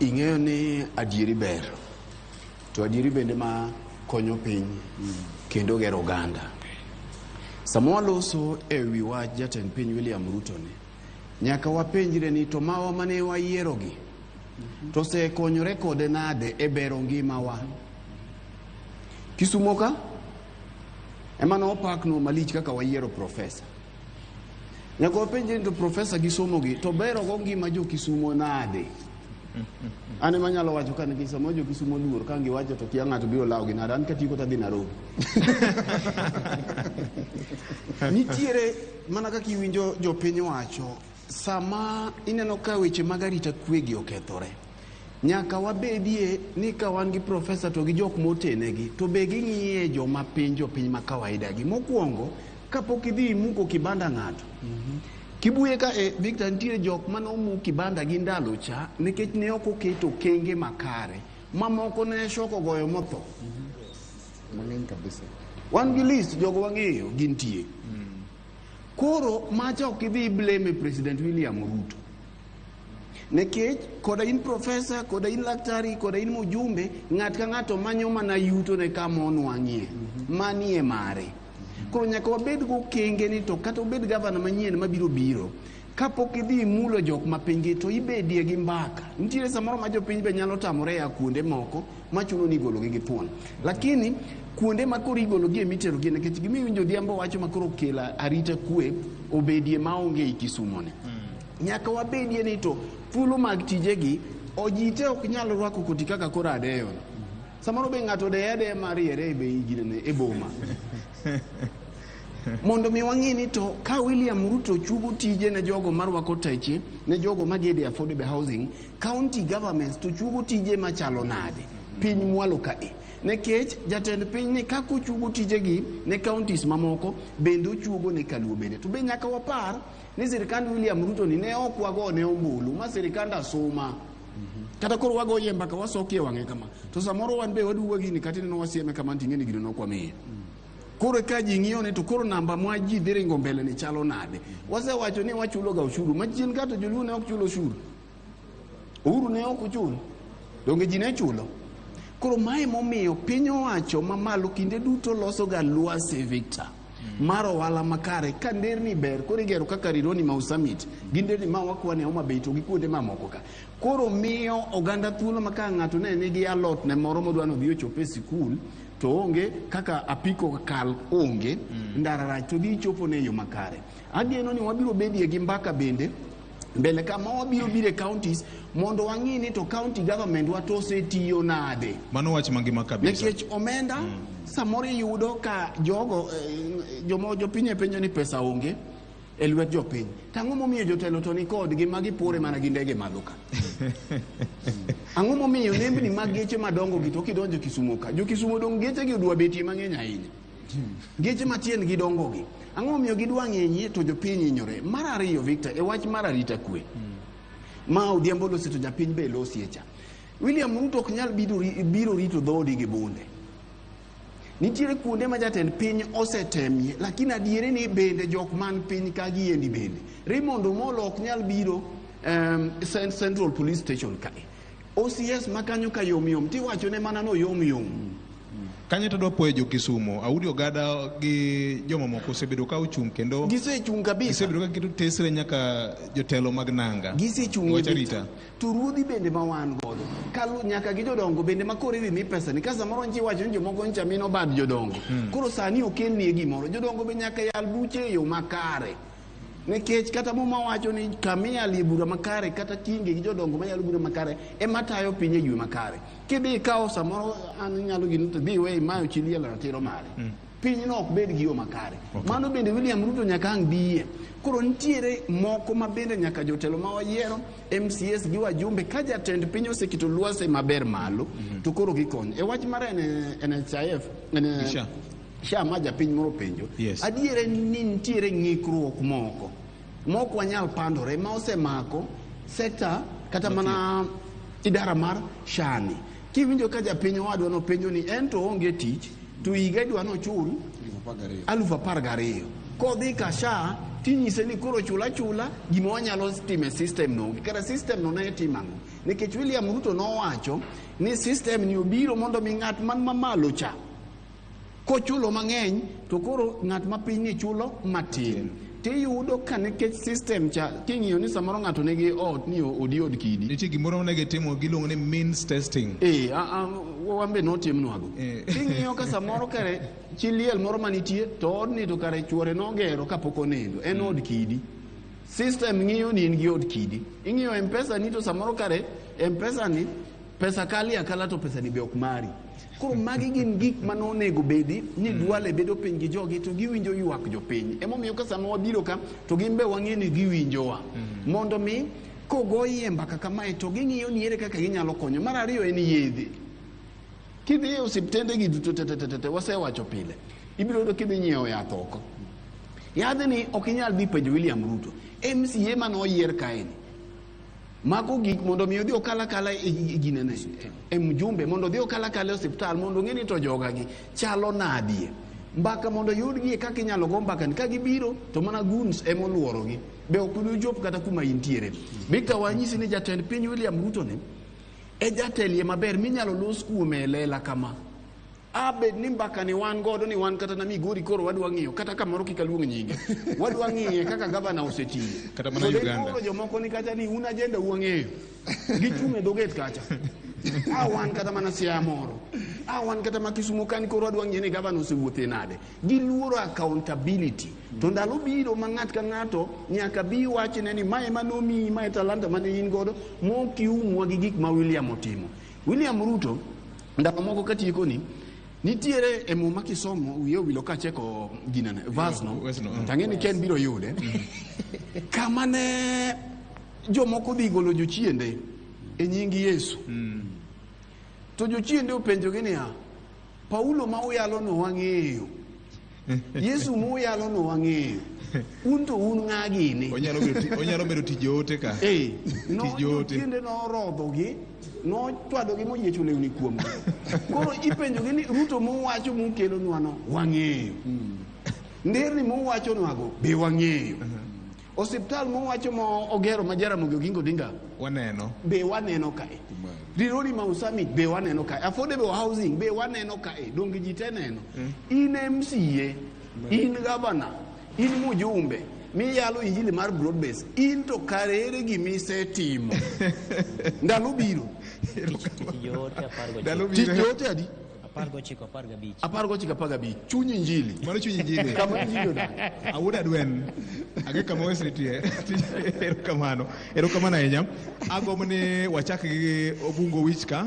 ing'eyo ni adieri ber to adieri bende ma konyo piny kendo gero oganda. Sama waloso e wi wach jatend piny William Ruto ni, nyaka wapenjre ni to mawa mane wayierogi to osekonyore kode nade e bero ngimawa. Kisumo ka ema nopakno malich kaka wayiero profesa. Nyaka wapenjre ni to profesa gi somogi to bero go ngima jo Kisumo nade. Ane manyalo wacho kan gi samo jo Kisumo luor ka ngi wacho to kia ng'ato biro lawo gi nade, an katiko ta dhi Nairobi. Nitiere mana kaka iwinjo jo piny wacho sama ineno ka weche mag arita kwe gi okethore, nyaka wabedie ni ka wan gi profesa to gi jok motenegi to be ging'iye joma piny, jo piny ma kawaida gi. Mokwongo kapok idhi muko kibanda ng'ato, kibuye ka Victor, nitiere jok mane omuko kibanda gi ndalo cha nikech ne ok oketo kenge makare, mamoko ne shoko goyo motho. Mang'eny kabisa. Wan gi list jogo wang'eyo gintie. Koro macha ok idhi blame President William Ruto, nekech koda in profesa, koda in laktari, koda in mujumbe, ng'at ka ng'ato manyo mana yuto ne kama onwang'ie manie mare. Koro nyaka wabed go kenge ni to kata obed gavana manyien mabiro biro, kapok idhi mulo jok ma pingi to ibedie gi mbaka. Nitiere samoro ma jopiny be nyalo tamore ya kuonde moko machuno ni igologi gi thuon, lakini kuonde ma koro igologi emiterogi nikech gimiwinjo Odhiambo wacho ma koro kela arita kwe obedie maonge i Kisumo ne. Nyaka wabedie ni to thuolo mag tijegi ojite ok nyalo rwako koti kaka koro adeyo. Samoro be ng'ato de mariere be igine e boma. Mondo mi wang'e ni to ka William Ruto chugo tije ne jogo marwako teche, ne jogo magede affordable housing, county governments to chugo tije machalo nade piny mwalo kae. Nekech jatend piny ni kako chugo tijegi ne counties mamoko bende ochugo ne Kaluo bende. To be nyaka wapar ni sirikand William Ruto ni ne ok wago ne ombulu ma sirikand asuma. Kata koro wago yemba ka wasokie wang'e kama. To samoro wan be waduwo gini kata ne wasieme kama ting'eni gino nokwamiye. Koro ka ji ng'iyo ni to koro namba mwa ji dhi ringo mbele ni chalo nade. Wasewacho ni wachulo ga ushuru, machien kato joluo ne ok chulo ushuru. Uhuru ne ok ochulo, donge ji ne chulo. Koro mae momiyo piny owacho mamalo kinde duto loso ga lwase Victor mar ohala makare ka nderni ber. Koro igero kaka Rironi Mau Summit gi nderni ma wakwane Homa Bay to gi kuonde mamoko ka. Koro miyo oganda thuolo ma ka ng'ato ne nigi alot ne moro modwa no dhi ochope sikul to onge kaka apiko kal onge ndara rach to dhi chopo ne yo makare. Ageno ni wabiro bedie gi mbaka bende mbele kama wabiro bire counties mondo wang'i ni to county government watose tiyo nade. Mano wach mangima kabisa. Nekech omenda samoro yudo ka jogo jomo jopiny penjo ni pesa onge e lwet jopiny. Tang'o momiyo jotelo to ni kod gi magi pore mana gi ndege malo ka. Ang'o momiyo nembni mag geche madongo gi to kidonjo Kisumo ka. Jo Kisumo dong geche gi odwa betie mang'eny ahinya. Geche matien gi dongo gi. Ang'o momiyo gidwa ng'enyie to jopiny hinyore. Mar ariyo Victor, e wach mar arita kwe ma Odhiambo losi to japiny be losi echa. William Ruto ok nyal biro rito dhoodi gi bunde. Nitiere kuonde ma jatend piny osetemie, lakini adiere ni bende jok man piny ka giendi bende. Raymond Omolo ok nyal biro Central Police Station kae. OCS makanyo ka yom tiwacho ne mana no yom. Kanye to do puoyo jo Kisumo, Audi ogada gi joma moko osebedo ka ochung' kendo gisechung' kabisa. Gisebedo ka keto tesre nyaka jotelo mag nanga. Gisechung' arita. To ruodhi bende ma wan godo. Kalu nyaka gi jodongo bende ma koro iwi mi pesa ni kasa moro nchi wacho njo moko ncha mino bad jodongo. Koro sani okelni e gimoro. Jodongo be nyaka yal buche yo makare. Nekech kata muma wacho ni kamia libura makare kata tinge gi jodongo manyalo bura makare e matayo piny e ywe makare. Kidhi kao samoro an nyalo gino to dhi we mayo chiliel ratiro mare. Piny no ok bed gi yo makare. Mano bende William Ruto nyaka ang' biye. Koro nitiere moko ma bende nyaka jotelo ma wayiero MCS gi wajumbe ka jatend piny oseketo lwase maber malo to koro gikonyo. E wach mara NHIF Sha maja piny moro penjo. Adiere ni nitiere ng'ikruok moko wanyal pandore ma osemako sekta kata mana idara mar shani. Kiwinjo ka japiny wadwa no penjo ni ento onge tich to higa dwa no chul 12,000. Kodhi ka sha tinyise ni koro chula gima wanyalo time system no kara system no ne timango nikech William Ruto nowacho ni system ni obiro mondo mi ng'at man mamalo cha kochulo mang'eny to koro ng'at mapiny ni chulo matin tiyudo ka nikech system cha king'iyo ni samoro ng'ato nigi ot ni odi od kidi nitie gimoro ne gitimo giluongo ni means testing wambe notimnwago king'iyo ka samoro kare chiliel moro manitie to odni to kare chuore nogero kapok onendo en od kidi system ng'iyo ni in gi od kidi ing'iyo M-Pesa ni to samoro kare M-Pesa ni pesa kali akala to pesa ni be ok mari koro magi gin gik manonego bedi ni dwale bedo piny gi jogi to giwinjo ywak jopiny emomiyo ka sama wabiro ka to gin be wang'e ni giwinjowa mondo mi kogoyie mbaka kamae to ging'iyo ni ere kaka ginyalo konyo. Mar ariyo en yedhe. Kidhi e osiptende gi duto te wasewacho pile ibiro yudo kidhi nyiewo yath oko. Yadh ni ok inyal dhi penjo William Ruto. MCA manoyier kaeni mako gik mondo mi odhi okala e ginene mjumbe mondo odhi okala e osiptal mondo ng'eni to joga gi chalo nadie mbaka mondo yudgi kaka inyalo go mbaka ni ka gibiro to mana guns emoluorogi be ok udujop kata kuma intiere. Bika wanyisi ni jatend piny William Ruto ne e jatelie maber minyalo los kuome lela kama abed ni mbaka ni wan godo ni wan kata na Migori koro wadwa ng'iyo kata kamoro kikaluong nyinge wadwa ng'iye kaka gavana osetiyo kata mana Uganda koro jomoko ni kata ni un agenda uang'eyo gichume doget kacha wan kata mana Siaya moro wan kata ma Kisumu kan koro wadwa ng'iye ni gavana osewuothe nade. Giluoro accountability to ndalo biro ma ng'at ka ng'ato nyaka bi wachne ni mae manomiyi mae talanta mane in godo mokiumwa gi gik ma William otimo. William Ruto ndalo moko katieko ni nitiere e muma kisomo wiyo wilo ka cheko ginane vasno tang'eni ken biro yude kama ne jomoko dhi golo jochiende e nying Yesu to jochiende openjogi niya Paulo ma uyalo no wang'eyo Yesu ma uyalo no wang'eyo un to un ng'a gini onyalo bedo tijote ka jochiende norodhogi notwadogi moyiecho lewni kuomgi koro ipenjogi ni Ruto mowacho mokelo nwano wang'eyo nderni mowacho nwago be wang'eyo osiptal mowacho mo ogero ma Jaramogi Oginga Odinga waneno be waneno kae Rirori Mau Summit be waneno kae affordable housing be waneno kae dongi ji te neno in MCA in governor in mujumbe miyalo injili mar broad base in to karere gimisetimo ndalo biro tijote adi 19 chuny injili mano chuny injili kama injili odak awuda dwen age kama wesritie erokamano ahinya agomni wachak gi Obungo Wich ka